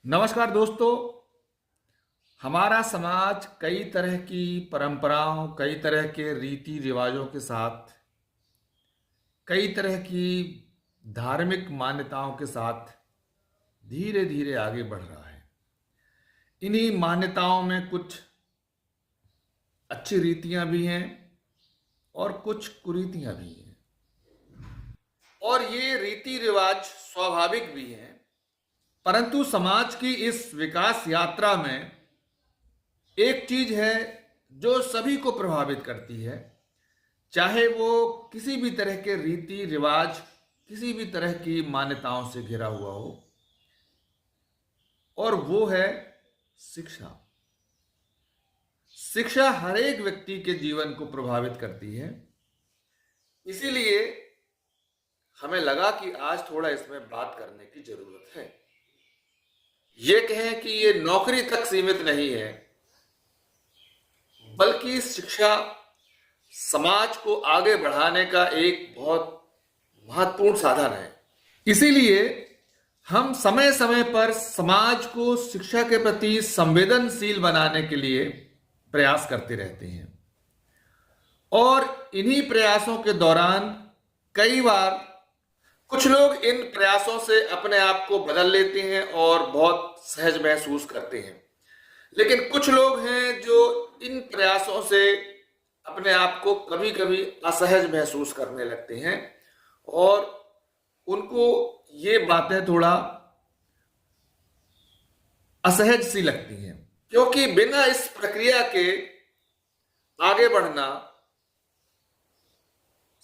नमस्कार दोस्तों। हमारा समाज कई तरह की परंपराओं, कई तरह के रीति रिवाजों के साथ, कई तरह की धार्मिक मान्यताओं के साथ धीरे धीरे आगे बढ़ रहा है। इन्हीं मान्यताओं में कुछ अच्छी रीतियां भी हैं और कुछ कुरीतियां भी हैं। और ये रीति रिवाज स्वाभाविक भी हैं, परंतु समाज की इस विकास यात्रा में एक चीज है जो सभी को प्रभावित करती है, चाहे वो किसी भी तरह के रीति रिवाज, किसी भी तरह की मान्यताओं से घिरा हुआ हो, और वो है शिक्षा। शिक्षा हर एक व्यक्ति के जीवन को प्रभावित करती है। इसीलिए हमें लगा कि आज थोड़ा इसमें बात करने की जरूरत है। ये कहें कि ये नौकरी तक सीमित नहीं है, बल्कि शिक्षा समाज को आगे बढ़ाने का एक बहुत महत्वपूर्ण साधन है। इसीलिए हम समय समय पर समाज को शिक्षा के प्रति संवेदनशील बनाने के लिए प्रयास करते रहते हैं, और इन्हीं प्रयासों के दौरान कई बार कुछ लोग इन प्रयासों से अपने आप को बदल लेते हैं और बहुत सहज महसूस करते हैं, लेकिन कुछ लोग हैं जो इन प्रयासों से अपने आप को कभी कभी असहज महसूस करने लगते हैं और उनको ये बातें थोड़ा असहज सी लगती हैं, क्योंकि बिना इस प्रक्रिया के आगे बढ़ना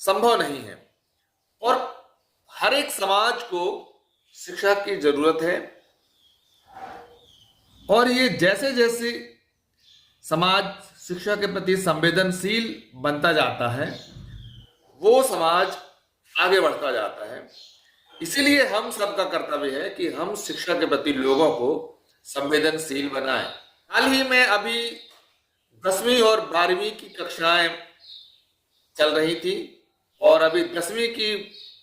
संभव नहीं है। और हर एक समाज को शिक्षा की जरूरत है, और ये जैसे जैसे समाज शिक्षा के प्रति संवेदनशील बनता जाता है, वो समाज आगे बढ़ता जाता है। इसीलिए हम सबका कर्तव्य है कि हम शिक्षा के प्रति लोगों को संवेदनशील बनाएं। हाल ही में अभी 10वीं और 12वीं की कक्षाएं चल रही थी, और अभी 10वीं की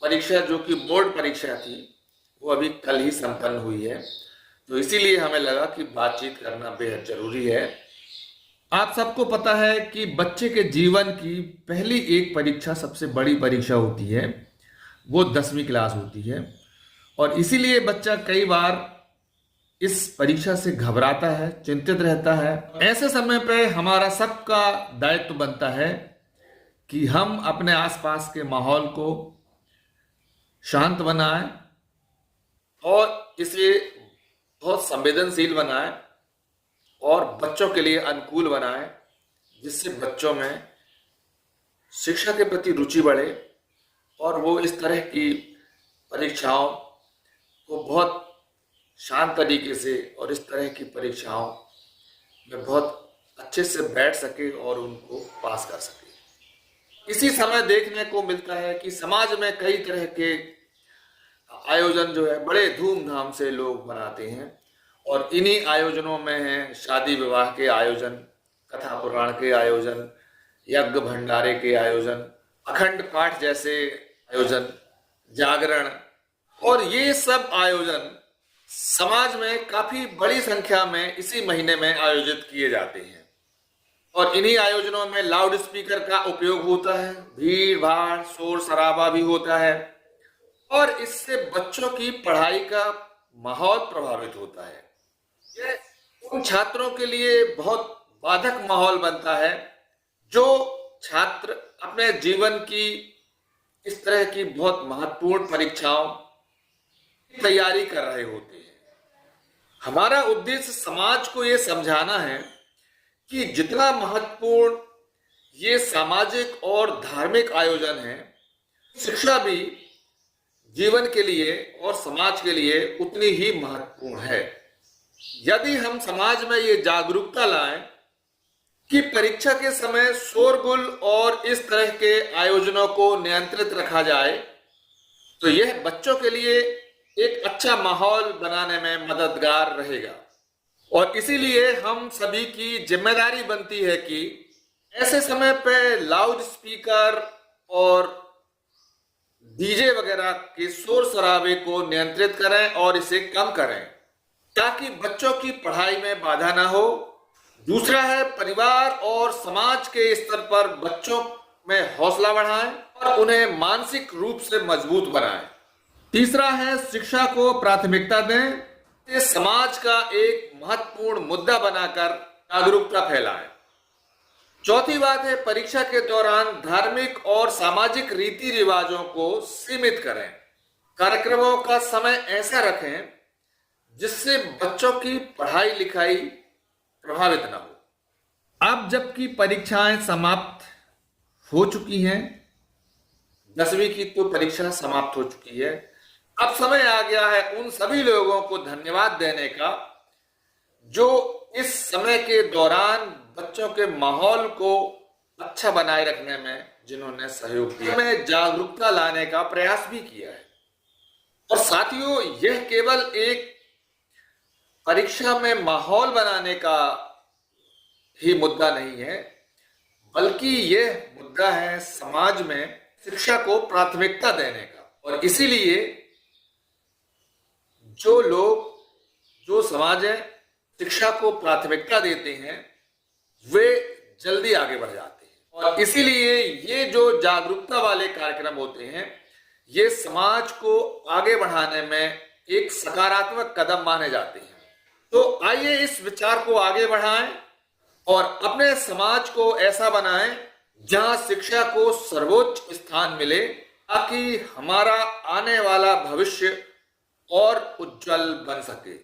परीक्षा, जो कि बोर्ड परीक्षा थी, वो अभी कल ही संपन्न हुई है। तो इसीलिए हमें लगा कि बातचीत करना बेहद जरूरी है। आप सबको पता है कि बच्चे के जीवन की पहली एक परीक्षा सबसे बड़ी परीक्षा होती है, वो 10वीं क्लास होती है, और इसीलिए बच्चा कई बार इस परीक्षा से घबराता है, चिंतित रहता है। ऐसे समय पे हमारा सबका दायित्व बनता है कि हम अपने आसपास के माहौल को शांत बनाएं और इसे बहुत संवेदनशील बनाएं और बच्चों के लिए अनुकूल बनाएं, जिससे बच्चों में शिक्षा के प्रति रुचि बढ़े और वो इस तरह की परीक्षाओं को बहुत शांत तरीके से और इस तरह की परीक्षाओं में बहुत अच्छे से बैठ सके और उनको पास कर सके। इसी समय देखने को मिलता है कि समाज में कई तरह के आयोजन जो है बड़े धूमधाम से लोग मनाते हैं, और इन्हीं आयोजनों में है शादी विवाह के आयोजन, कथा पुराण के आयोजन, यज्ञ भंडारे के आयोजन, अखंड पाठ जैसे आयोजन, जागरण, और ये सब आयोजन समाज में काफी बड़ी संख्या में इसी महीने में आयोजित किए जाते हैं। और इन्हीं आयोजनों में लाउड स्पीकर का उपयोग होता है, भीड़ भाड़ शोर शराबा भी होता है, और इससे बच्चों की पढ़ाई का माहौल प्रभावित होता है। यह उन छात्रों के लिए बहुत बाधक माहौल बनता है जो छात्र अपने जीवन की इस तरह की बहुत महत्वपूर्ण परीक्षाओं की तैयारी कर रहे होते हैं। हमारा उद्देश्य समाज को यह समझाना है कि जितना महत्वपूर्ण ये सामाजिक और धार्मिक आयोजन है, शिक्षा भी जीवन के लिए और समाज के लिए उतनी ही महत्वपूर्ण है। यदि हम समाज में ये जागरूकता लाएं कि परीक्षा के समय शोरगुल और इस तरह के आयोजनों को नियंत्रित रखा जाए, तो यह बच्चों के लिए एक अच्छा माहौल बनाने में मददगार रहेगा। और इसीलिए हम सभी की जिम्मेदारी बनती है कि ऐसे समय पे लाउड स्पीकर और डीजे वगैरह के शोर शराबे को नियंत्रित करें और इसे कम करें। ताकि बच्चों की पढ़ाई में बाधा ना हो। दूसरा है परिवार और समाज के स्तर पर बच्चों में हौसला बढ़ाएं और उन्हें मानसिक रूप से मजबूत बनाएं। तीसरा है शिक्षा को प्राथमिकता दें, इसे समाज का एक महत्वपूर्ण मुद्दा बनाकर जागरूकता फैलाएं। चौथी बात है परीक्षा के दौरान धार्मिक और सामाजिक रीति रिवाजों को सीमित करें। कार्यक्रमों का समय ऐसा रखें जिससे बच्चों की पढ़ाई लिखाई प्रभावित न हो। अब जबकि परीक्षाएं समाप्त हो चुकी हैं, 10वीं की तो परीक्षा समाप्त हो चुकी है, अब समय आ गया है उन सभी लोगों को धन्यवाद देने का जो इस समय के दौरान बच्चों के माहौल को अच्छा बनाए रखने में जिन्होंने सहयोग दिया, में जागरूकता लाने का प्रयास भी किया है। और साथियों, यह केवल एक परीक्षा में माहौल बनाने का ही मुद्दा नहीं है, बल्कि यह मुद्दा है समाज में शिक्षा को प्राथमिकता देने का। और इसीलिए जो लोग, जो समाज है, शिक्षा को प्राथमिकता देते हैं वे जल्दी आगे बढ़ जाते हैं। और इसीलिए ये जो जागरूकता वाले कार्यक्रम होते हैं ये समाज को आगे बढ़ाने में एक सकारात्मक कदम माने जाते हैं। तो आइए इस विचार को आगे बढ़ाएं और अपने समाज को ऐसा बनाएं जहां शिक्षा को सर्वोच्च स्थान मिले, ताकि हमारा आने वाला भविष्य और उज्जवल बन सके।